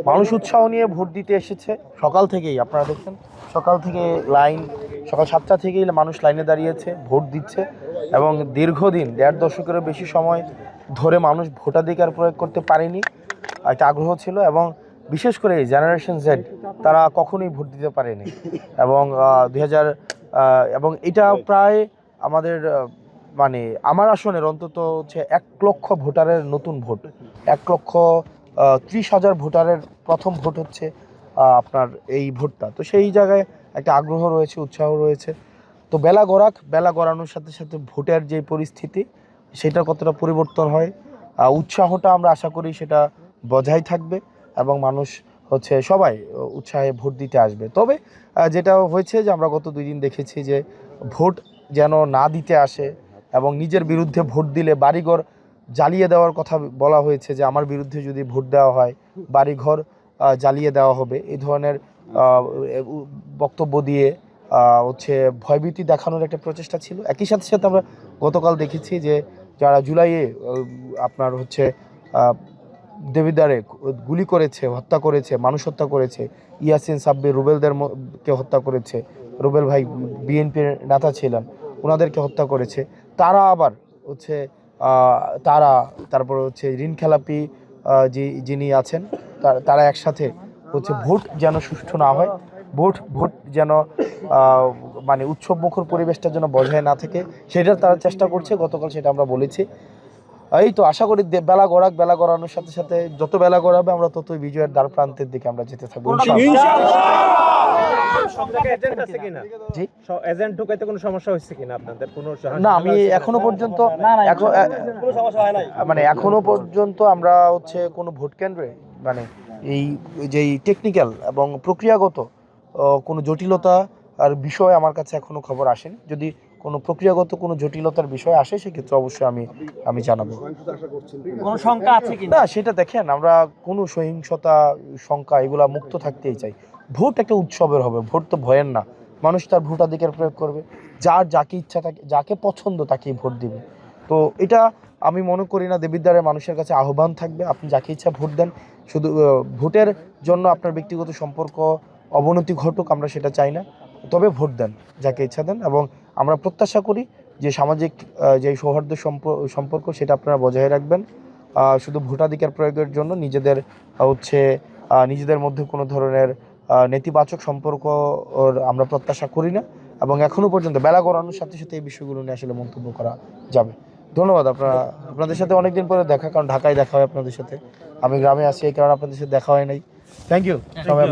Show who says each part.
Speaker 1: মানুষ উৎসাহ নিয়ে ভোট দিতে এসেছে সকাল থেকেই। আপনারা দেখছেন সকাল থেকে লাইন, সকাল 7টা থেকেই মানুষ লাইনে দাঁড়িয়েছে, ভোট দিচ্ছে এবং দীর্ঘদিন 1.5 দশকেরও বেশি সময় ধরে মানুষ ভোটাধিকার প্রয়োগ করতে পারেনি। একটা আগ্রহ ছিল এবং বিশেষ করে জেনারেশন জেড তারা কখনোই ভোট দিতে পারেনি এবং 2000 এবং এটা প্রায় আমাদের মানে আমার আসনের অন্তত হচ্ছে 1 লক্ষ ভোটারের নতুন ভোট, 1,30,000 ভোটারের প্রথম ভোট হচ্ছে আপনার এই ভোটটা। তো সেই জায়গায় একটা আগ্রহ রয়েছে, উৎসাহ রয়েছে। তো বেলা গড়ানোর সাথে সাথে ভোটের যে পরিস্থিতি সেটা কতটা পরিবর্তন হয়, উৎসাহটা আমরা আশা করি সেটা বজায় থাকবে এবং মানুষ হচ্ছে সবাই উৎসাহে ভোট দিতে আসবে। তবে যেটা হয়েছে যে আমরা গত 2 দিন দেখেছি যে ভোট যেন না দিতে আসে এবং নিজের বিরুদ্ধে ভোট দিলে বাড়িঘর জ্বালিয়ে দেওয়ার কথা বলা হয়েছে, যে আমার বিরুদ্ধে যদি ভোট দেওয়া হয় বাড়িঘর জ্বালিয়ে দেওয়া হবে, এই ধরনের বক্তব্য দিয়ে হচ্ছে ভয়ভীতি দেখানোর একটা প্রচেষ্টা ছিল। একই সাথে সাথে আমরা গতকাল দেখেছি যে যারা জুলাইয়ে আপনার হচ্ছে দেবিদ্বারে গুলি করেছে, হত্যা করেছে, মানুষ হত্যা করেছে, ইয়াসিন সাব্বির রুবেলদেরকে হত্যা করেছে, রুবেল ভাই বিএনপির নেতা ছিলেন, ওনাদেরকে হত্যা করেছে, তারা আবার হচ্ছে তারপর হচ্ছে ঋণ খেলাপি যিনি আছেন তারা একসাথে হচ্ছে ভোট যেন সুষ্ঠু না হয়, ভোট যেন মানে উৎসবমুখর পরিবেশটা যেন বজায় না থাকে, সেটার তারা চেষ্টা করছে। গতকাল সেটা আমরা বলেছি। এই তো আশা করি বেলা গড়ানোর সাথে সাথে যত বেলা গড়াবে আমরা ততই বিজয়ের দ্বার প্রান্তের দিকে আমরা যেতে থাকবো। না, আমি এখনো পর্যন্ত এখনো পর্যন্ত আমরা হচ্ছে কোনো ভোট কেন্দ্রে মানে এই যেই টেকনিক্যাল এবং প্রক্রিয়াগত কোনো জটিলতা আর বিষয় আমার কাছে এখনো খবর আসেনি। যদি কোনো প্রক্রিয়াগত কোনো জটিলতার বিষয় আসে সেক্ষেত্রে অবশ্যই আমি জানাবো।
Speaker 2: কোনো শঙ্কা আছে কি
Speaker 1: না, সেটা দেখেন, আমরা কোনো সহিংসতা শঙ্কা এগুলা মুক্ত থাকতেই চাই। ভোট একটা উৎসবের হবে, ভোট তো ভয়ের না। মানুষ তার ভোটাধিকার প্রয়োগ করবে, যাকে ইচ্ছা থাকে, যাকে পছন্দ তাকেই ভোট দিবে। তো এটা আমি মনে করি না। দেবিদ্বারের মানুষের কাছে আহ্বান থাকবে, আপনি যাকে ইচ্ছা ভোট দেন, শুধু ভোটের জন্য আপনার ব্যক্তিগত সম্পর্ক অবনতি ঘটুক আমরা সেটা চাই না, তবে ভোট দেন, যাকে ইচ্ছা দেন। এবং আমরা প্রত্যাশা করি যে সামাজিক যে সৌহার্দ্য সম্পর্ক সেটা আপনারা বজায় রাখবেন। শুধু ভোটাধিকার প্রয়োগের জন্য নিজেদের মধ্যে কোনো ধরনের নেতিবাচক সম্পর্ক আমরা প্রত্যাশা করি না এবং এখনো পর্যন্ত বেলা গড়ানোর সাথে সাথে এই বিষয়গুলো নিয়ে আসলে মন্তব্য করা যাবে। ধন্যবাদ। আপনাদের সাথে অনেকদিন পরে দেখা, কারণ ঢাকায় দেখা হয় আপনাদের সাথে, আমি গ্রামে আছি এই কারণে আপনাদের সাথে দেখা হয় নাই। থ্যাংক ইউ সবাই।